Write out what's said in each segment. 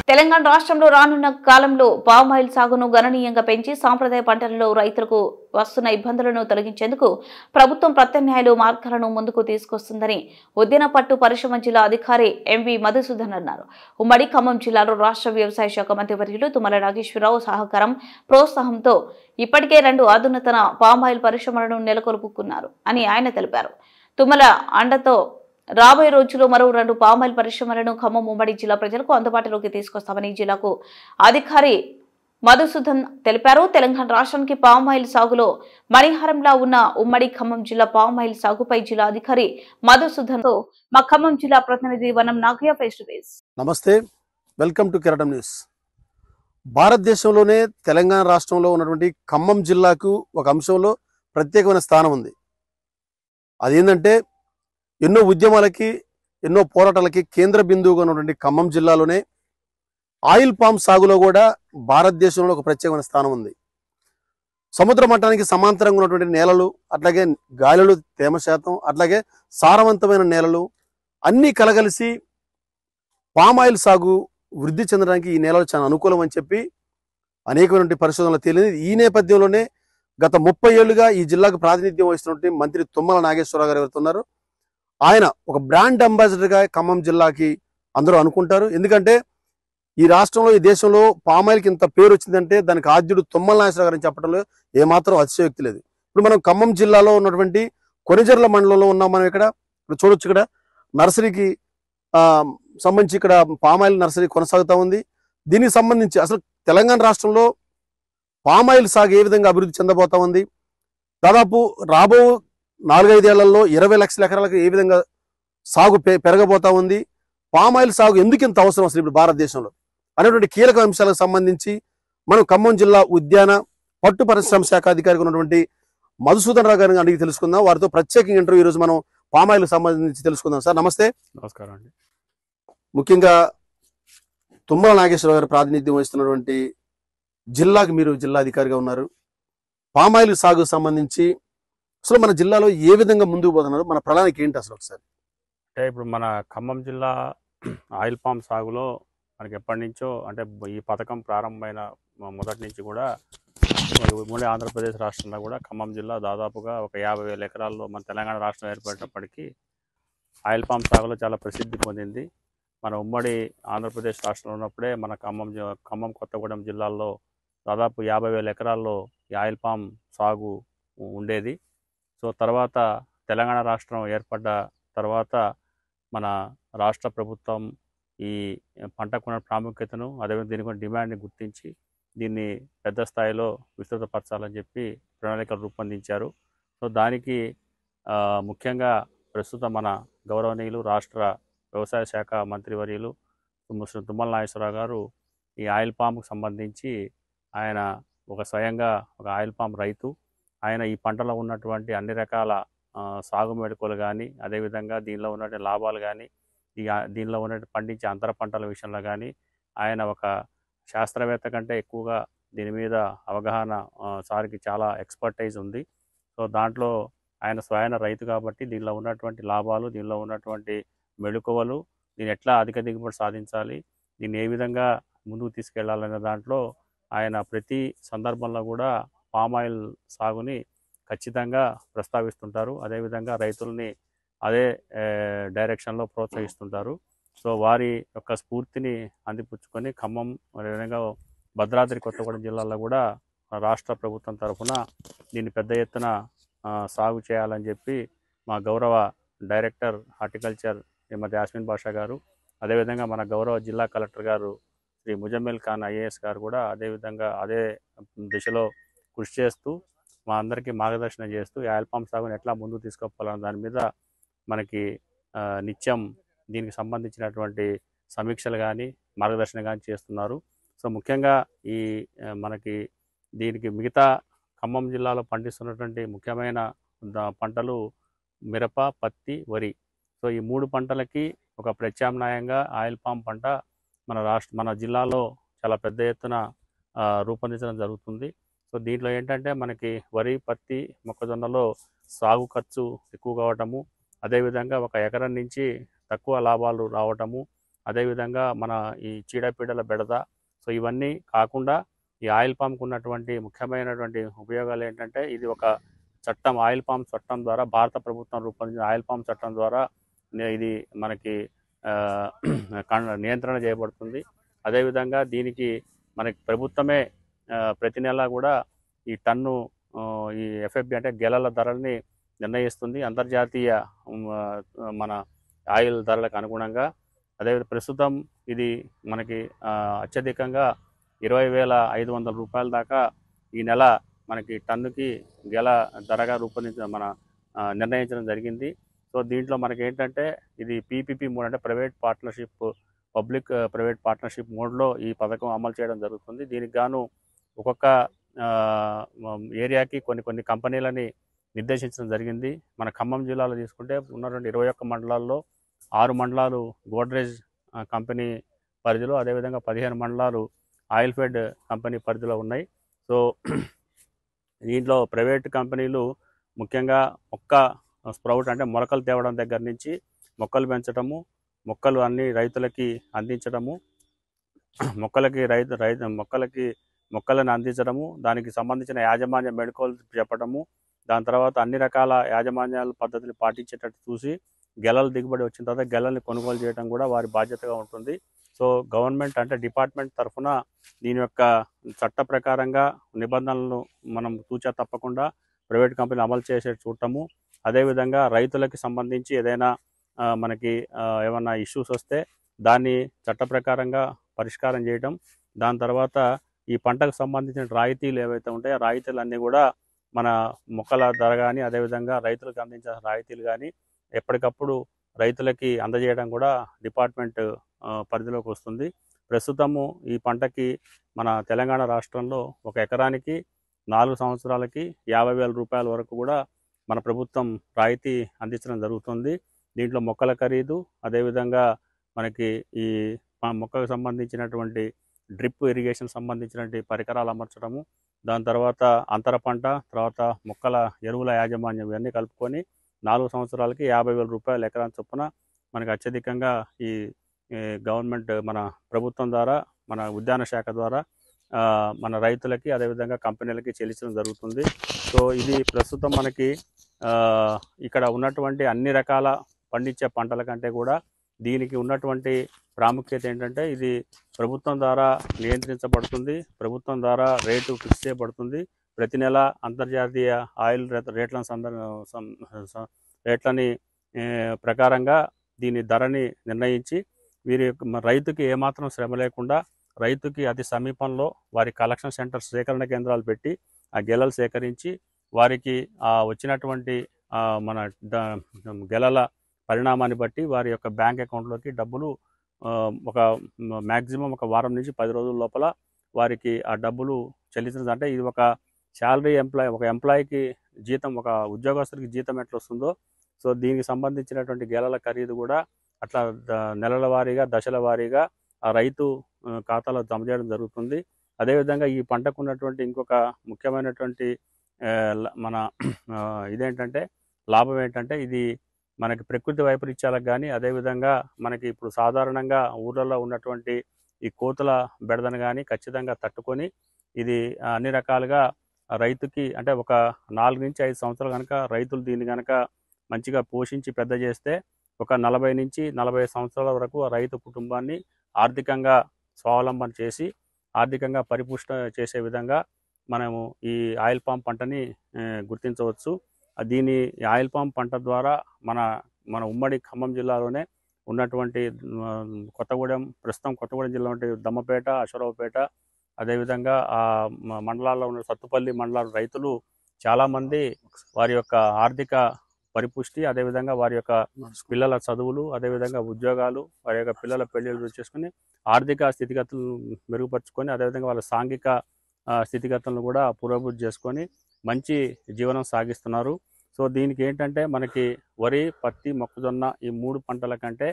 తెలంగాణ రాష్ట్రంలో రానున్న కాలంలో పామ్ ఆయిల్ సాగును గణనీయంగా పెంచి సాంప్రదాయ పంటలలో రైతులకు వస్తున్న ఇబ్బందులను తొలగించేందుకు ప్రభుత్వం ప్రత్యామ్నాయ మార్గాలను ముందుకు తీసుకొస్తుందని ఉద్యాన పట్టు పరిశ్రమ జిల్లా అధికారి ఎంవి మధుసూదన్ అన్నారు. ఉమ్మడి ఖమ్మం జిల్లాలో రాష్ట్ర వ్యవసాయ శాఖ మంత్రి వర్యులు తుమ్మల నాగేశ్వరరావు సహకారం ప్రోత్సాహంతో ఇప్పటికే 2 అధునాతన పామ్ ఆయిల్ పరిశ్రమలను నెలకొల్పుకున్నారు అని ఆయన తెలిపారు. తుమ్మల అండతో రాబోయే రోజుల్లో మరో 2 పామ్ ఆయిల్ పరిశ్రమలను ఖమ్మం ఉమ్మడి జిల్లా ప్రజలకు అందుబాటులోకి తీసుకొస్తామని జిల్లాకు అధికారి మధుసూదన్ తెలిపారు. తెలంగాణ రాష్ట్రానికి పామ్ ఆయిల్ సాగులో మణిహారంలా ఉన్న ఉమ్మడి ఖమ్మం జిల్లా పామ్ ఆయిల్ సాగుపై జిల్లా అధికారి మధుసూదన్ తో మా ఖమ్మం జిల్లా ప్రతినిధి వనం నాగయ్య ఫేస్ టు ఫేస్. నమస్తే, వెల్కమ్ టు కెరటం న్యూస్. భారతదేశంలోనే తెలంగాణ రాష్ట్రంలో ఉన్నటువంటి ఖమ్మం జిల్లాకు ఒక అంశంలో ప్రత్యేకమైన స్థానం ఉంది. అదేంటంటే ఎన్నో ఉద్యమాలకి ఎన్నో పోరాటాలకి కేంద్ర బిందువుగా ఉన్నటువంటి ఖమ్మం జిల్లాలోనే ఆయిల్ పామ్ సాగులో కూడా భారతదేశంలో ఒక ప్రత్యేకమైన స్థానం ఉంది. సముద్ర మట్టానికి సమాంతరంగా ఉన్నటువంటి నేలలు, అట్లాగే గాలులు తేమ శాతం, అట్లాగే సారవంతమైన నేలలు అన్నీ కలగలిసి పామ్ ఆయిల్ సాగు వృద్ధి చెందడానికి ఈ నేలలు చాలా అనుకూలం అని చెప్పి అనేకమైనటువంటి పరిశోధనలు తేలింది. ఈ నేపథ్యంలోనే గత 30 ఏళ్లుగా ఈ జిల్లాకు ప్రాతినిధ్యం వహిస్తున్నటువంటి మంత్రి తుమ్మల నాగేశ్వరరావు గారు ఎవరుతున్నారు, ఆయన ఒక బ్రాండ్ అంబాసిడర్గా ఖమ్మం జిల్లాకి అందరూ అనుకుంటారు. ఎందుకంటే ఈ రాష్ట్రంలో ఈ దేశంలో పామాయిల్కి ఇంత పేరు వచ్చిందంటే దానికి ఆద్యుడు తుమ్మల నాగేశ్వరరావు గారిని చెప్పడంలో ఏమాత్రం అతిశయోక్తి లేదు. ఇప్పుడు మనం ఖమ్మం జిల్లాలో ఉన్నటువంటి కొనిజర్ల మండలంలో ఉన్నాం. మనం ఇప్పుడు చూడొచ్చు, ఇక్కడ నర్సరీకి సంబంధించి ఇక్కడ పామాయిల్ నర్సరీ కొనసాగుతూ ఉంది. దీనికి సంబంధించి అసలు తెలంగాణ రాష్ట్రంలో పామాయిల్ సాగు ఏ విధంగా అభివృద్ధి చెందబోతా ఉంది, దాదాపు రాబో 4-5 ఏళ్లలో 20 లక్షల ఎకరాలకు ఏ విధంగా సాగు పెరగబోతా ఉంది, పామాయిల్ సాగు ఎందుకు ఇంత అవసరం అసలు ఇప్పుడు భారతదేశంలో అనేటువంటి కీలక అంశాలకు సంబంధించి మనం ఖమ్మం జిల్లా ఉద్యాన పట్టు పరిశ్రమ శాఖ అధికారిగా ఉన్నటువంటి మధుసూదన్ రావు గారిని అడిగి తెలుసుకుందాం. వారితో ప్రత్యేక ఇంటర్వ్యూ ఈరోజు మనం పామాయిల్ సంబంధించి తెలుసుకుందాం. సార్ నమస్తే. నమస్కారం అండి. ముఖ్యంగా తుమ్మల నాగేశ్వరరావు గారు ప్రాతినిధ్యం వహిస్తున్నటువంటి జిల్లాకు మీరు జిల్లా అధికారిగా ఉన్నారు. పామాయిల్ సాగు సంబంధించి అసలు మన జిల్లాలో ఏ విధంగా ముందుకు పోతున్నారు, మన ప్రణాళిక ఏంటి అసలు ఒకసారి? అంటే ఇప్పుడు మన ఖమ్మం జిల్లా ఆయిల్ పామ్ సాగులో మనకి ఎప్పటి నుంచో అంటే ఈ పథకం ప్రారంభమైన మొదటి నుంచి కూడా ఉమ్మడి ఆంధ్రప్రదేశ్ రాష్ట్రంలో కూడా ఖమ్మం జిల్లా దాదాపుగా ఒక 50,000 ఎకరాల్లో మన తెలంగాణ రాష్ట్రం ఏర్పడినప్పటికీ ఆయిల్ పామ్ సాగులో చాలా ప్రసిద్ధి పొందింది. మన ఉమ్మడి ఆంధ్రప్రదేశ్ రాష్ట్రంలో ఉన్నప్పుడే మన ఖమ్మం కొత్తగూడెం జిల్లాల్లో దాదాపు 50,000 ఎకరాల్లో ఈ ఆయిల్ పామ్ సాగు ఉండేది. సో తర్వాత తెలంగాణ రాష్ట్రం ఏర్పడ్డ తర్వాత మన రాష్ట్ర ప్రభుత్వం ఈ పంటకున్న ప్రాముఖ్యతను, అదేవిధంగా దీనికి డిమాండ్ని గుర్తించి దీన్ని పెద్ద స్థాయిలో విస్తృతపరచాలని చెప్పి ప్రణాళికలు రూపొందించారు. సో దానికి ముఖ్యంగా ప్రస్తుతం మన గౌరవనీయులు రాష్ట్ర వ్యవసాయ శాఖ మంత్రివర్యులు తుమ్మల నాగేశ్వరరావు గారు ఈ ఆయిల్ పామ్కు సంబంధించి ఆయన స్వయంగా ఒక ఆయిల్ పామ్ రైతు. ఆయన ఈ పంటలో ఉన్నటువంటి అన్ని రకాల సాగు మెళకువలు కానీ, అదేవిధంగా దీనిలో ఉన్నటువంటి లాభాలు కానీ, దీనిలో ఉన్నటువంటి పండించే అంతర పంటల విషయంలో కానీ ఆయన ఒక శాస్త్రవేత్త కంటే ఎక్కువగా దీని మీద అవగాహన, సార్కి చాలా ఎక్స్పర్టైజ్ ఉంది. సో దాంట్లో ఆయన స్వయం రైతు కాబట్టి దీనిలో ఉన్నటువంటి లాభాలు, దీనిలో ఉన్నటువంటి మెళకువలు, దీన్ని ఎట్లా అధిక దిగుబడి సాధించాలి, దీన్ని ఏ విధంగా ముందుకు తీసుకెళ్లాలనే దాంట్లో ఆయన ప్రతి సందర్భంలో కూడా పామాయిల్ సాగుని ఖచ్చితంగా ప్రస్తావిస్తుంటారు. అదేవిధంగా రైతుల్ని అదే డైరెక్షన్లో ప్రోత్సహిస్తుంటారు. సో వారి యొక్క స్ఫూర్తిని అందిపుచ్చుకొని ఖమ్మం, అదేవిధంగా భద్రాద్రి కొత్తగూడెం జిల్లాలో కూడా రాష్ట్ర ప్రభుత్వం తరఫున దీన్ని పెద్ద ఎత్తున సాగు చేయాలని చెప్పి మా గౌరవ డైరెక్టర్ హార్టికల్చర్ శ్రీమతి యాస్మిన్ బాషా గారు, అదేవిధంగా మన గౌరవ జిల్లా కలెక్టర్ గారు శ్రీ ముజమ్మిల్ ఖాన్ ఐఏఎస్ గారు కూడా అదేవిధంగా అదే దిశలో కృషి చేస్తూ మా అందరికీ మార్గదర్శనం చేస్తూ ఈ ఆయిల్ పామ్ సాగుని ఎట్లా ముందుకు తీసుకుపోవాలన్న దాని మీద మనకి నిత్యం దీనికి సంబంధించినటువంటి సమీక్షలు కానీ మార్గదర్శనం కానీ చేస్తున్నారు. సో ముఖ్యంగా ఈ మనకి దీనికి మిగతా ఖమ్మం జిల్లాలో పండిస్తున్నటువంటి ముఖ్యమైన పంటలు మిరప, పత్తి, వరి. సో ఈ 3 పంటలకి ఒక ప్రత్యామ్నాయంగా ఆయిల్ పామ్ పంట మన జిల్లాలో చాలా పెద్ద ఎత్తున రూపొందించడం జరుగుతుంది. సో దీంట్లో ఏంటంటే మనకి వరి, పత్తి, మొక్కజొన్నలో సాగు ఖర్చు ఎక్కువ కావటము, అదేవిధంగా ఒక ఎకరం నుంచి తక్కువ లాభాలు రావటము, అదేవిధంగా మన ఈ చీడపీడల బెడద, సో ఇవన్నీ కాకుండా ఈ ఆయిల్ పామ్కు ఉన్నటువంటి ముఖ్యమైనటువంటి ఉపయోగాలు ఏంటంటే, ఇది ఒక చట్టం, ఆయిల్ పామ్ చట్టం ద్వారా భారత ప్రభుత్వం రూపొందించిన ఆయిల్ పామ్ చట్టం ద్వారా ఇది మనకి నియంత్రణ చేయబడుతుంది. అదేవిధంగా దీనికి మనకి ప్రభుత్వమే ప్రతి నెల కూడా ఈ టన్ను ఈ ఎఫ్ఎఫ్బి అంటే గెలల ధరల్ని నిర్ణయిస్తుంది అంతర్జాతీయ మన ఆయిల్ ధరలకు అనుగుణంగా. అదేవిధంగా ప్రస్తుతం ఇది మనకి అత్యధికంగా 20,500 రూపాయల దాకా ఈ నెల మనకి టన్నుకి గెల ధరగా నిర్ణయించడం జరిగింది. సో దీంట్లో మనకి ఏంటంటే ఇది పీపీపీ మోడ్ అంటే private partnership, public private partnership మోడ్లో ఈ పథకం అమలు చేయడం జరుగుతుంది. దీనికి గాను ఒక్కొక్క ఏరియాకి కొన్ని కంపెనీలని నిర్దేశించడం జరిగింది. మన ఖమ్మం జిల్లాలో తీసుకుంటే ఉన్నటువంటి 21 మండలాల్లో 6 మండలాలు గోడ్రేజ్ కంపెనీ పరిధిలో, అదేవిధంగా 15 మండలాలు ఆయిల్ ఫెడ్ కంపెనీ పరిధిలో ఉన్నాయి. సో దీంట్లో ప్రైవేట్ కంపెనీలు ముఖ్యంగా మొక్క స్ప్రౌట్ అంటే మొలకలు తేవడం దగ్గర నుంచి మొక్కలు పెంచడము, మొక్కలు అన్ని రైతులకి అందించడము, మొక్కలను అందించడము, దానికి సంబంధించిన యాజమాన్య మెళకువలు చెప్పడము, దాని తర్వాత అన్ని రకాల యాజమాన్యాల పద్ధతులు పాటించేటట్టు చూసి గెలలు దిగుబడి వచ్చిన తర్వాత గెలల్ని కొనుగోలు చేయడం కూడా వారి బాధ్యతగా ఉంటుంది. సో గవర్నమెంట్ అంటే డిపార్ట్మెంట్ తరఫున దీని యొక్క చట్ట ప్రకారంగా నిబంధనలను మనం తూచా తప్పకుండా ప్రైవేట్ కంపెనీలు అమలు చేసే చూడటము, అదేవిధంగా రైతులకి సంబంధించి ఏదైనా మనకి ఏమన్నా ఇష్యూస్ వస్తే దాన్ని చట్ట ప్రకారంగా పరిష్కారం చేయటం, దాని తర్వాత ఈ పంటకు సంబంధించిన రాయితీలు ఏవైతే ఉంటాయో ఆ రాయితీలన్నీ కూడా మన మొక్కల ధర కానీ, అదేవిధంగా రైతులకు అందించిన రాయితీలు కానీ ఎప్పటికప్పుడు రైతులకి అందజేయడం కూడా డిపార్ట్మెంట్ పరిధిలోకి వస్తుంది. ప్రస్తుతము ఈ పంటకి మన తెలంగాణ రాష్ట్రంలో ఒక ఎకరానికి 4 సంవత్సరాలకి 50,000 రూపాయల వరకు కూడా మన ప్రభుత్వం రాయితీ అందించడం జరుగుతుంది. దీంట్లో మొక్కల ఖరీదు, అదేవిధంగా మనకి ఈ మొక్కకు సంబంధించినటువంటి డ్రిప్ ఇరిగేషన్ సంబంధించినటువంటి పరికరాలు అమర్చడము, దాని తర్వాత అంతర పంట, తర్వాత మొక్కల ఎరువుల యాజమాన్యం ఇవన్నీ కలుపుకొని 4 సంవత్సరాలకి 50,000 రూపాయలు ఎకరాల చొప్పున మనకి అత్యధికంగా ఈ గవర్నమెంట్ మన ప్రభుత్వం ద్వారా, మన ఉద్యాన శాఖ ద్వారా మన రైతులకి అదేవిధంగా కంపెనీలకి చెల్లించడం జరుగుతుంది. సో ఇది ప్రస్తుతం మనకి ఇక్కడ ఉన్నటువంటి అన్ని రకాల పండించే పంటల కంటే కూడా దీనికి ఉన్నటువంటి ప్రాముఖ్యత ఏంటంటే ఇది ప్రభుత్వం ద్వారా నియంత్రించబడుతుంది, ప్రభుత్వం ద్వారా రేటు ఫిక్స్ చేయబడుతుంది. ప్రతి నెల అంతర్జాతీయ ఆయిల్ రేట్లని ప్రకారంగా దీని ధరని నిర్ణయించి రైతుకి ఏమాత్రం శ్రమ లేకుండా రైతుకి అతి సమీపంలో వారి కలెక్షన్ సెంటర్స్, సేకరణ కేంద్రాలు పెట్టి ఆ గెలలు సేకరించి వారికి వచ్చినటువంటి మన గెలల పరిణామాన్ని బట్టి వారి యొక్క బ్యాంక్ అకౌంట్లోకి డబ్బులు ఒక మ్యాక్సిమం ఒక వారం నుంచి 10 రోజుల లోపల వారికి ఆ డబ్బులు చెల్లించడం. అంటే ఇది ఒక శాలరీ ఎంప్లాయ్, ఒక ఎంప్లాయీకి జీతం, ఒక ఉద్యోగస్తుడికి జీతం ఎట్లా వస్తుందో సో దీనికి సంబంధించినటువంటి గెలల ఖరీదు కూడా అట్లా నెలల వారీగా, దశల వారీగా ఆ రైతు ఖాతాలో జమ చేయడం జరుగుతుంది. అదేవిధంగా ఈ పంటకు ఉన్నటువంటి ఇంకొక ముఖ్యమైనటువంటి మన ఇదేంటంటే లాభం ఏంటంటే ఇది మనకి ప్రకృతి వైపరీత్యాలకు కానీ, అదేవిధంగా మనకి ఇప్పుడు సాధారణంగా ఊళ్ళలో ఉన్నటువంటి ఈ కోతుల బెడదను కానీ ఖచ్చితంగా తట్టుకొని ఇది అన్ని రకాలుగా రైతుకి అంటే ఒక 4 నుంచి 5 సంవత్సరాలు కనుక రైతులు దీన్ని కనుక మంచిగా పోషించి పెద్ద చేస్తే ఒక 40 నుంచి 45 సంవత్సరాల వరకు ఆ రైతు కుటుంబాన్ని ఆర్థికంగా స్వావలంబన చేసి ఆర్థికంగా పరిపుష్ట చేసే విధంగా మనము ఈ ఆయిల్ పామ్ పంటని గుర్తించవచ్చు. దీని ఆయిల్ పామ్ పంట ద్వారా మన ఉమ్మడి ఖమ్మం జిల్లాలోనే ఉన్నటువంటి ప్రస్తుతం కొత్తగూడెం జిల్లా ఉంటే దమ్మపేట, అశ్వరావుపేట, అదేవిధంగా ఆ మండలాల్లో ఉన్న సత్తుపల్లి మండలాల రైతులు చాలామంది వారి యొక్క ఆర్థిక పరిపుష్టి, అదేవిధంగా వారి యొక్క పిల్లల చదువులు, అదేవిధంగా ఉద్యోగాలు, వారి యొక్క పిల్లల పెళ్లిళ్ళు చేసుకుని ఆర్థిక స్థితిగతులను మెరుగుపరుచుకొని, అదేవిధంగా వాళ్ళ సాంఘిక స్థితిగతులను కూడా పురోభివృద్ధి చేసుకొని మంచి జీవనం సాగిస్తున్నారు. సో దీనికి ఏంటంటే మనకి వరి, పత్తి, మొక్కజొన్న ఈ 3 పంటల కంటే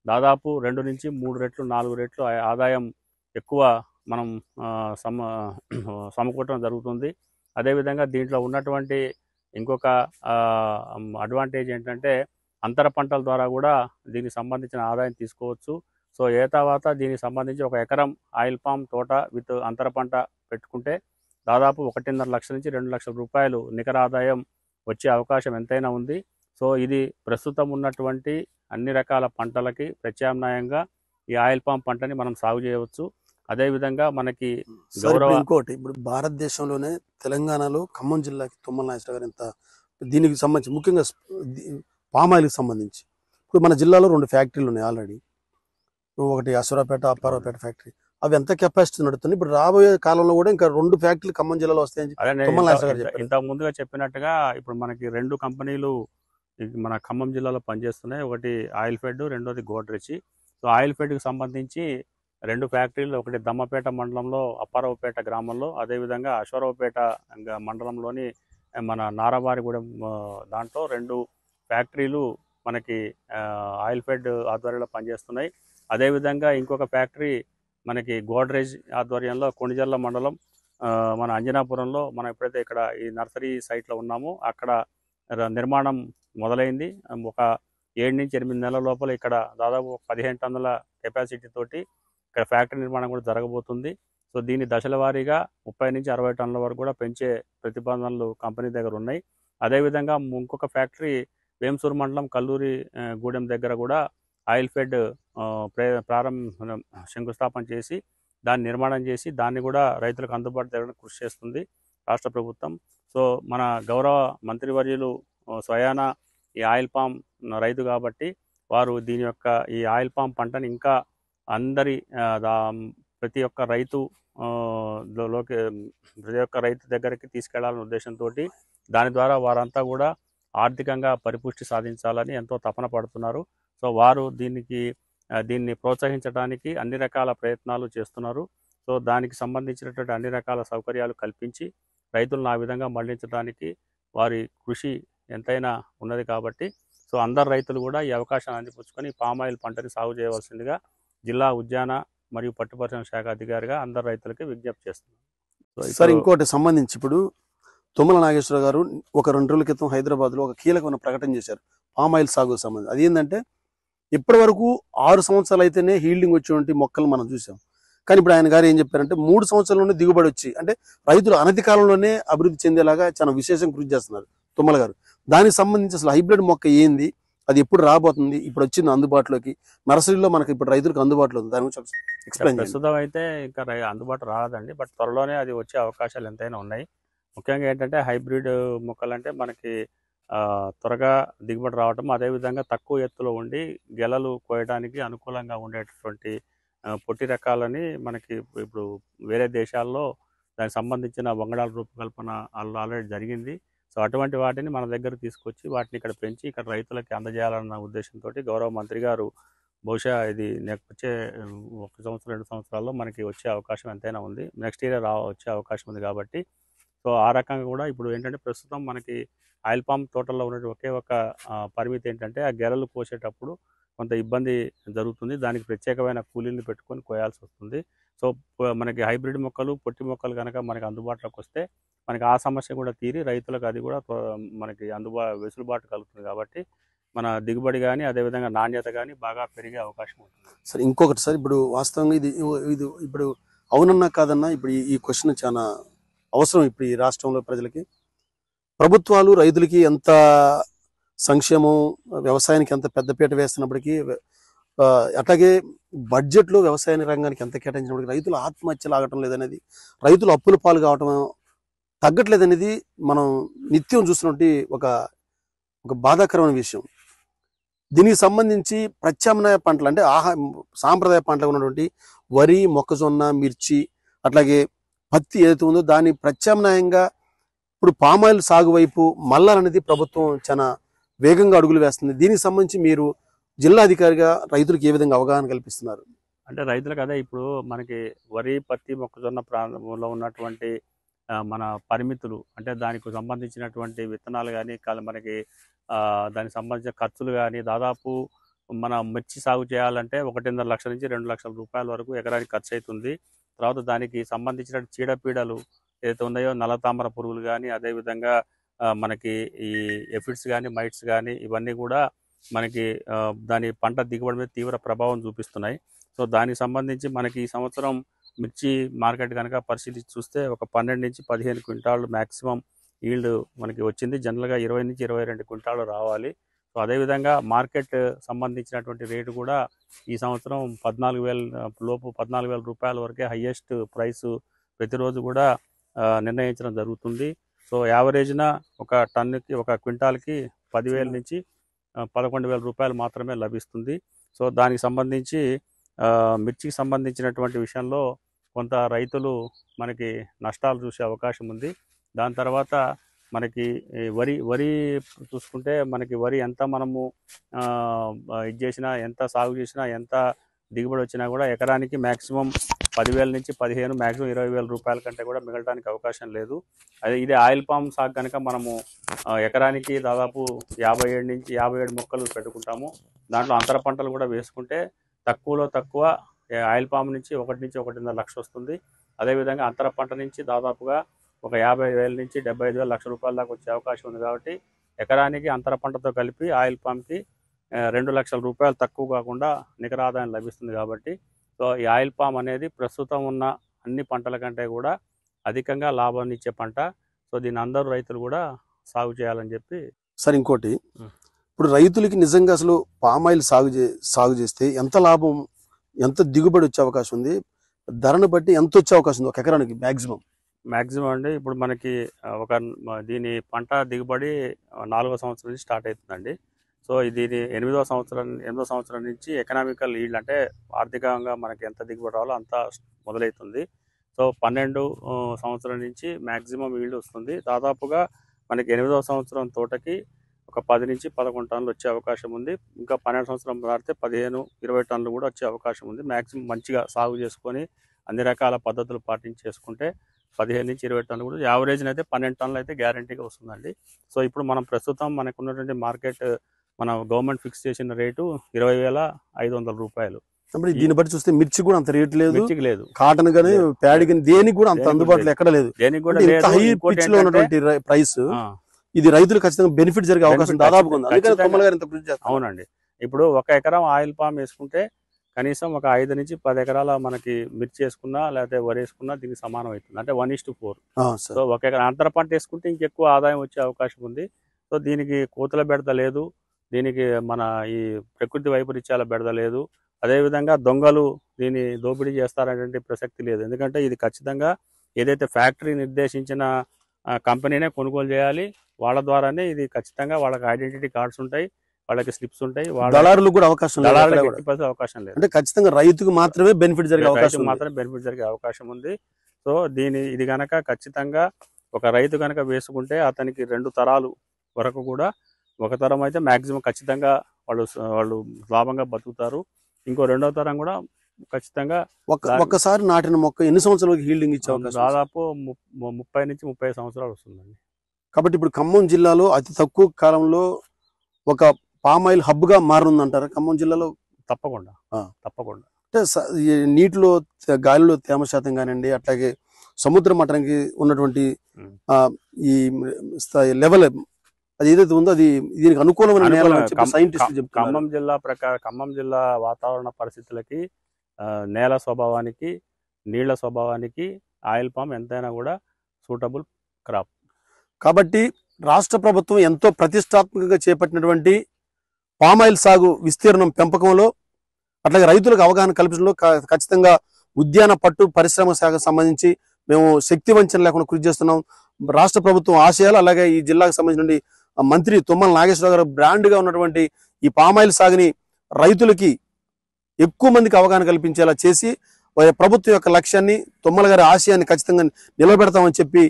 దాదాపు 2 నుంచి 3 రెట్లు 4 రెట్లు ఆదాయం ఎక్కువ మనం సమకూర్చడం జరుగుతుంది. అదేవిధంగా దీంట్లో ఉన్నటువంటి ఇంకొక అడ్వాంటేజ్ ఏంటంటే అంతర పంటల ద్వారా కూడా దీనికి సంబంధించిన ఆదాయం తీసుకోవచ్చు. సో తర్వాత దీనికి సంబంధించి 1 ఎకరం ఆయిల్ పామ్ తోట విత్ అంతర పంట పెట్టుకుంటే దాదాపు 1.5 లక్షల నుంచి 2 లక్షల రూపాయలు నికర ఆదాయం వచ్చే అవకాశం ఎంతైనా ఉంది. సో ఇది ప్రస్తుతం ఉన్నటువంటి అన్ని రకాల పంటలకి ప్రత్యామ్నాయంగా ఈ ఆయిల్ పామ్ పంటని మనం సాగు చేయవచ్చు. అదేవిధంగా మనకి ఇంకోటి, ఇప్పుడు భారతదేశంలోనే తెలంగాణలో ఖమ్మం జిల్లాకి తుమ్మల నాగేశ్వర గారు ఎంత దీనికి సంబంధించి ముఖ్యంగా పామాయిల్కి సంబంధించి ఇప్పుడు మన జిల్లాలో 2 ఫ్యాక్టరీలు ఉన్నాయి ఆల్రెడీ. ఒకటి అశ్వరాపేట, అప్పారావుపేట ఫ్యాక్టరీ. అవి ఎంత కెపాసిటీ నడుస్తుంది? ఇప్పుడు రాబోయే కాలంలో కూడా ఇంకా 2 ఫ్యాక్టరీలు ఖమ్మం జిల్లాలో వస్తాయని తుమ్మల నాగేశ్వర గారు చెప్పారు. ఇంతకు ముందుగా చెప్పినట్టుగా ఇప్పుడు మనకి 2 కంపెనీలు మన ఖమ్మం జిల్లాలో పనిచేస్తున్నాయి. ఒకటి ఆయిల్ ఫెడ్, రెండోది గోడ్రెచి. సో ఆయిల్ ఫెడ్కి సంబంధించి 2 ఫ్యాక్టరీలు, ఒకటి దమ్మపేట మండలంలో అప్పారావుపేట గ్రామంలో, అదేవిధంగా అశ్వరావుపేట మండలంలోని మన నారావారిగూడెం దాంట్లో 2 ఫ్యాక్టరీలు మనకి ఆయిల్ ఫెడ్ ఆధ్వర్యంలో పనిచేస్తున్నాయి. అదేవిధంగా ఇంకొక ఫ్యాక్టరీ మనకి గోడ్రేజ్ ఆధ్వర్యంలో కొణిజర్ల మండలం మన అంజనాపురంలో మనం ఎప్పుడైతే ఇక్కడ ఈ నర్సరీ సైట్లో ఉన్నామో అక్కడ నిర్మాణం మొదలైంది. ఒక 7 నుంచి 8 నెలల లోపల ఇక్కడ దాదాపు 15 టన్నుల కెపాసిటీ తోటి ఇక్కడ ఫ్యాక్టరీ నిర్మాణం కూడా జరగబోతుంది. సో దీని దశల వారీగా 30 నుంచి 60 టన్నుల వరకు కూడా పెంచే ప్రతిపాదనలు కంపెనీ దగ్గర ఉన్నాయి. అదేవిధంగా ఇంకొక ఫ్యాక్టరీ వేంసూరు మండలం కల్లూరి గూడెం దగ్గర కూడా ఆయిల్ ఫెడ్ శంకుస్థాపన చేసి దాన్ని నిర్మాణం చేసి దాన్ని కూడా రైతులకు అందుబాటు చేయడానికి కృషి చేస్తుంది రాష్ట్ర ప్రభుత్వం. సో మన గౌరవ మంత్రివర్యులు స్వయాన ఈ ఆయిల్ పామ్ రైతు కాబట్టి వారు దీని యొక్క ఈ ఆయిల్ పామ్ పంటని ఇంకా అందరి ప్రతి ఒక్క రైతు దగ్గరికి తీసుకెళ్లాలనే ఉద్దేశంతో దాని ద్వారా వారంతా కూడా ఆర్థికంగా పరిపుష్టి సాధించాలని ఎంతో తపన పడుతున్నారు. సో వారు దీన్ని ప్రోత్సహించడానికి అన్ని రకాల ప్రయత్నాలు చేస్తున్నారు. సో దానికి సంబంధించినటువంటి అన్ని రకాల సౌకర్యాలు కల్పించి రైతులను ఆ విధంగా మళ్లించడానికి వారి కృషి ఎంతైనా ఉన్నది కాబట్టి సో అందరు రైతులు కూడా ఈ అవకాశాన్ని అందిపుచ్చుకొని పామాయిల్ పంటని సాగు చేయవలసిందిగా జిల్లా ఉద్యాన మరియు పట్టు పరిశ్రమ శాఖ అధికారిగా అందరు రైతులకి విజ్ఞప్తి చేస్తున్నారు. సార్ ఇంకోటి సంబంధించి ఇప్పుడు తుమ్మల నాగేశ్వర గారు ఒక 2 రోజుల క్రితం హైదరాబాద్లో ఒక కీలకమైన ప్రకటన చేశారు పామాయిల్ సాగు సంబంధించి. అది ఏంటంటే ఇప్పటి వరకు 6 సంవత్సరాలు అయితేనే హీల్డింగ్ వచ్చేటువంటి మొక్కలు మనం చూసాం. కానీ ఇప్పుడు ఆయన గారు ఏం చెప్పారంటే 3 సంవత్సరాల్లోనే దిగుబడి వచ్చి అంటే రైతులు అనతి కాలంలోనే అభివృద్ధి చెందేలాగా చాలా విశేషం కృషి చేస్తున్నారు తుమ్మల గారు. దానికి సంబంధించి అసలు హైబ్రిడ్ మొక్క ఏంది, అది ఎప్పుడు రాబోతుంది, ఇప్పుడు వచ్చింది అందుబాటులోకి, నర్సరీలో మనకి ఇప్పుడు రైతులకు అందుబాటులో ఉంది, దాని గురించి ఎక్స్ప్లెయిన్ చేయండి. ప్రస్తుతం అయితే ఇంకా అందుబాటు రాదండి, బట్ త్వరలోనే అది వచ్చే అవకాశాలు ఎంతైనా ఉన్నాయి. ముఖ్యంగా ఏంటంటే హైబ్రిడ్ మొక్కలు అంటే మనకి త్వరగా దిగుబడి రావటం, అదేవిధంగా తక్కువ ఎత్తులో ఉండి గెలలు కోయడానికి అనుకూలంగా ఉండేటటువంటి పొట్టి రకాలని మనకి ఇప్పుడు వేరే దేశాల్లో దానికి సంబంధించిన వంగడాల రూపకల్పన ఆల్రెడీ జరిగింది. సో అటువంటి వాటిని మన దగ్గర తీసుకొచ్చి వాటిని ఇక్కడ పెంచి ఇక్కడ రైతులకి అందజేయాలన్న ఉద్దేశంతో గౌరవ మంత్రి గారు బహుశా ఇది వచ్చే 1 సంవత్సరం 2 సంవత్సరాల్లో మనకి వచ్చే అవకాశం ఎంతైనా ఉంది. నెక్స్ట్ ఇయర్ వచ్చే అవకాశం ఉంది కాబట్టి సో ఆ రకంగా కూడా ఇప్పుడు ఏంటంటే ప్రస్తుతం మనకి ఆయిల్ పామ్ తోటల్లో ఉన్న ఒకే ఒక పరిమితి ఏంటంటే ఆ గెలలు కోసేటప్పుడు కొంత ఇబ్బంది జరుగుతుంది. దానికి ప్రత్యేకమైన కూలీలను పెట్టుకొని కోయాల్సి వస్తుంది. సో మనకి హైబ్రిడ్ మొక్కలు పొట్టి మొక్కలు కనుక మనకి అందుబాటులోకి వస్తే మనకి ఆ సమస్య కూడా తీరి రైతులకు అది కూడా మనకి వెసులుబాటు కలుగుతుంది కాబట్టి మన దిగుబడి కానీ అదేవిధంగా నాణ్యత కానీ బాగా పెరిగే అవకాశం ఉంటుంది. సార్ ఇంకొకటి సార్, ఇప్పుడు వాస్తవంగా ఇది ఇప్పుడు అవునన్నా కాదన్నా ఇప్పుడు ఈ క్వశ్చన్ చాలా అవసరం. ఇప్పుడు ఈ రాష్ట్రంలో ప్రజలకి ప్రభుత్వాలు రైతులకి ఎంత సంక్షేమం, వ్యవసాయానికి ఎంత పెద్దపీట వేస్తున్నప్పటికీ అట్లాగే బడ్జెట్లో వ్యవసాయ రంగానికి ఎంత కేటాయించినప్పటికీ రైతులు ఆత్మహత్యలు ఆగటం లేదనేది, రైతులు అప్పుల పాలు కావటం తగ్గట్లేదనేది మనం నిత్యం చూస్తున్నటువంటి ఒక బాధాకరమైన విషయం. దీనికి సంబంధించి ప్రత్యామ్నాయ పంటలు అంటే సాంప్రదాయ పంటలు ఉన్నటువంటి వరి, మొక్కజొన్న, మిర్చి అట్లాగే పత్తి ఏదైతే ఉందో దాని ప్రత్యామ్నాయంగా ఇప్పుడు పామాయిల్ సాగు వైపు మళ్ళాలనేది ప్రభుత్వం చాలా వేగంగా అడుగులు వేస్తుంది. దీనికి సంబంధించి మీరు జిల్లా అధికారిగా రైతులకు ఏ విధంగా అవగాహన కల్పిస్తున్నారు? అంటే రైతులకు అదే ఇప్పుడు మనకి వరి, పత్తి, మొక్కజొన్న ప్రాంతంలో ఉన్నటువంటి మన పరిమితులు అంటే దానికి సంబంధించినటువంటి విత్తనాలు కానీ మనకి దానికి సంబంధించిన ఖర్చులు కానీ దాదాపు మన మిర్చి సాగు చేయాలంటే 1.5 లక్షల నుంచి 2 లక్షల రూపాయల వరకు ఎకరానికి ఖర్చు అవుతుంది. తర్వాత దానికి సంబంధించిన చీడపీడలు ఏదైతే ఉన్నాయో నల్లతామర పురుగులు కానీ అదేవిధంగా మనకి ఈ ఎఫిడ్స్ కానీ మైట్స్ కానీ ఇవన్నీ కూడా మనకి దాని పంట దిగుబడి మీద తీవ్ర ప్రభావం చూపిస్తున్నాయి. సో దానికి సంబంధించి మనకి ఈ సంవత్సరం మిర్చి మార్కెట్ కనుక పరిశీలించి చూస్తే ఒక 12 నుంచి 15 క్వింటాళ్ళు మ్యాక్సిమం ఈల్డ్ మనకి వచ్చింది. జనరల్గా 20 నుంచి 22 క్వింటాళ్ళు రావాలి. సో అదేవిధంగా మార్కెట్ సంబంధించినటువంటి రేటు కూడా ఈ సంవత్సరం 14,000 లోపు 14,000 రూపాయల వరకే హయ్యెస్ట్ ప్రైస్ ప్రతిరోజు కూడా నిర్ణయించడం జరుగుతుంది. సో యావరేజ్న ఒక టన్నుకి ఒక క్వింటాల్కి 10,000 నుంచి 11,000 రూపాయలు మాత్రమే లభిస్తుంది. సో దానికి సంబంధించి మిర్చికి సంబంధించినటువంటి విషయంలో కొంత రైతులు మనకి నష్టాలు చూసే అవకాశం ఉంది. దాని తర్వాత మనకి వరి చూసుకుంటే మనకి వరి ఎంత మనము ఇది చేసినా, ఎంత సాగు చేసినా, ఎంత దిగుబడి వచ్చినా కూడా ఎకరానికి మ్యాక్సిమం 10,000 నుంచి 15 మ్యాక్సిమం 20,000 రూపాయల కంటే కూడా మిగలడానికి అవకాశం లేదు. అదే ఇదే ఆయిల్ పామ్ సాగు కనుక మనము ఎకరానికి దాదాపు 57 మొక్కలు పెట్టుకుంటాము. దాంట్లో అంతర పంటలు కూడా వేసుకుంటే తక్కువలో తక్కువ ఆయిల్ పామ్ నుంచి 1 నుంచి 1.5 లక్ష వస్తుంది. అదేవిధంగా అంతర పంట నుంచి దాదాపుగా ఒక 50,000 నుంచి 75,000 లక్ష రూపాయల దాకా వచ్చే అవకాశం ఉంది. కాబట్టి ఎకరానికి అంతర పంటతో కలిపి ఆయిల్ పామ్కి 2 లక్షల రూపాయలు తక్కువ కాకుండా నికర ఆదాయం లభిస్తుంది. కాబట్టి సో ఈ ఆయిల్ పామ్ అనేది ప్రస్తుతం ఉన్న అన్ని పంటల కంటే కూడా అధికంగా లాభాన్ని ఇచ్చే పంట. సో దీన్ని అందరూ రైతులు కూడా సాగు చేయాలని చెప్పి. సార్ ఇంకోటి, ఇప్పుడు రైతులకి నిజంగా అసలు పామాయిల్ సాగు చేస్తే ఎంత లాభం, ఎంత దిగుబడి వచ్చే అవకాశం ఉంది, ధరను బట్టి ఎంత వచ్చే అవకాశం ఉంది ఒక ఎకరానికి మ్యాక్సిమం అండి? ఇప్పుడు మనకి దీని పంట దిగుబడి 4వ సంవత్సరం నుంచి స్టార్ట్ అవుతుందండి. సో దీని 8వ సంవత్సరం నుంచి ఎకనామికల్ ఈల్డ్ అంటే ఆర్థికంగా మనకి ఎంత దిగుబడి రావాలో అంత మొదలవుతుంది. సో 12 సంవత్సరం నుంచి మ్యాక్సిమం ఈల్డ్ వస్తుంది. దాదాపుగా మనకి 8వ సంవత్సరం తోటకి ఒక 10 నుంచి 11 టన్నులు వచ్చే అవకాశం ఉంది. ఇంకా 12 సంవత్సరం దాటితే 15-20 టన్నులు కూడా వచ్చే అవకాశం ఉంది. మ్యాక్సిమం మంచిగా సాగు చేసుకొని అన్ని రకాల పద్ధతులు పాటించి చేసుకుంటే 15 నుంచి 20 టన్నులు కూడా, యావరేజ్ అయితే 12 టన్నులు అయితే గ్యారంటీగా వస్తుందండి. సో ఇప్పుడు మనం ప్రస్తుతం మనకు ఉన్నటువంటి మార్కెట్ మన గవర్నమెంట్ ఫిక్స్ చేసిన రేటు 20,500 రూపాయలు. దీన్ని బట్టి చూస్తే మిర్చి కూడా అంత రేటు లేదు, మిర్చికి లేదు, కాటన్ గానీ ప్యాడీ కానీ దేనికి కూడా అంత అందుబాటులో ఎక్కడ లేదు. దేనికి కూడా హై పిచ్ లో ఉన్నటువంటి ప్రైస్ ఇది రైతులు ఖచ్చితంగా బెనిఫిట్ జరిగే అవకాశం దాదాపుగా ఉంది. అందుకని కొమ్మల గారు ఇంత కృషి చేస్తారు. అవునండి. ఇప్పుడు 1 ఎకరం ఆయిల్ పామ్ వేసుకుంటే కనీసం ఒక 5 నుంచి 10 ఎకరాల మనకి మిర్చి వేసుకున్నా లేకపోతే వరి వేసుకున్నా దీనికి సమానం అవుతుంది. అంటే 1:4. సో 1 ఎకరం అంతర పంట వేసుకుంటే ఇంకెక్కువ ఆదాయం వచ్చే అవకాశం ఉంది. సో దీనికి కోతుల బెడద లేదు, దీనికి మన ఈ ప్రకృతి వైపరీత్యాల బెడద లేదు. అదేవిధంగా దొంగలు దీన్ని దోపిడీ చేస్తారనేటువంటి ప్రసక్తి లేదు. ఎందుకంటే ఇది ఖచ్చితంగా ఏదైతే ఫ్యాక్టరీ నిర్దేశించిన కంపెనీనే కొనుగోలు చేయాలి. వాళ్ళ ద్వారానే ఇది ఖచ్చితంగా వాళ్ళకి ఐడెంటిటీ కార్డ్స్ ఉంటాయి, వాళ్ళకి స్లిప్స్ ఉంటాయి. దళారులకు కూడా అవకాశం లేదు. అంటే ఖచ్చితంగా రైతుకు మాత్రమే బెనిఫిట్ జరిగే అవకాశం ఉంది. సో ఇది గనక ఖచ్చితంగా ఒక రైతు గనక వేసుకుంటే అతనికి 2 తరాలు వరకు కూడా, ఒక తరం అయితే మాక్సిమం ఖచ్చితంగా వాళ్ళు లాభంగా బతుకుతారు. ఇంకో 2వ తరం కూడా ఖచ్చితంగా. ఒక్కసారి నాటిన మొక్క ఎన్ని సంవత్సరాలకు హీల్డింగ్ ఇచ్చే అవకాశం? దాదాపు 30 నుంచి 35 సంవత్సరాలు వస్తుందండి. కాబట్టి ఇప్పుడు ఖమ్మం జిల్లాలో అతి తక్కువ కాలంలో ఒక పామాయిల్ హబ్ గా మారుందంటారా ఖమ్మం జిల్లాలో? తప్పకుండా. అంటే నీటిలో గాలిలో తేమ శాతం కానివ్వండి, అట్లాగే సముద్ర మట్టానికి ఉన్నటువంటి ఈ లెవెల్ అది ఏదైతే ఉందో అది దీనికి అనుకూలమైన నేల సైంటిస్టులు చెప్తున్నారు. ఖమ్మం జిల్లా వాతావరణ పరిస్థితులకి, నేల స్వభావానికి, నీళ్ల స్వభావానికి ఆయిల్ పామ్ ఎంతైనా కూడా సూటబుల్ క్రాప్. కాబట్టి రాష్ట్ర ప్రభుత్వం ఎంతో ప్రతిష్టాత్మకంగా చేపట్టినటువంటి పామాయిల్ సాగు విస్తీర్ణం పెంపకంలో, అట్లాగే రైతులకు అవగాహన కల్పించడంలో ఖచ్చితంగా ఉద్యాన పట్టు పరిశ్రమ శాఖకు సంబంధించి మేము శక్తి వంచన లేకుండా కృషి చేస్తున్నాం. రాష్ట్ర ప్రభుత్వం ఆశయాలు, అలాగే ఈ జిల్లాకు సంబంధించిన మంత్రి తుమ్మల నాగేశ్వరరావు గారు బ్రాండ్గా ఉన్నటువంటి ఈ పామాయిల్ సాగుని రైతులకి ఎక్కువ మందికి అవగాహన కల్పించేలా చేసి ప్రభుత్వం యొక్క లక్ష్యాన్ని, తుమ్మల గారి ఆశయాన్ని ఖచ్చితంగా నిలబెడతామని చెప్పి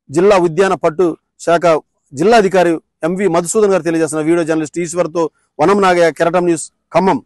జిల్లా ఉద్యాన పట్టు శాఖ జిల్లా అధికారి ఎంవి మధుసూదన్ గారు తెలియజేస్తున్న. వీడియో జర్నలిస్ట్ ఈశ్వర్తో వనం నాగయ్య, కెరటం న్యూస్, ఖమ్మం.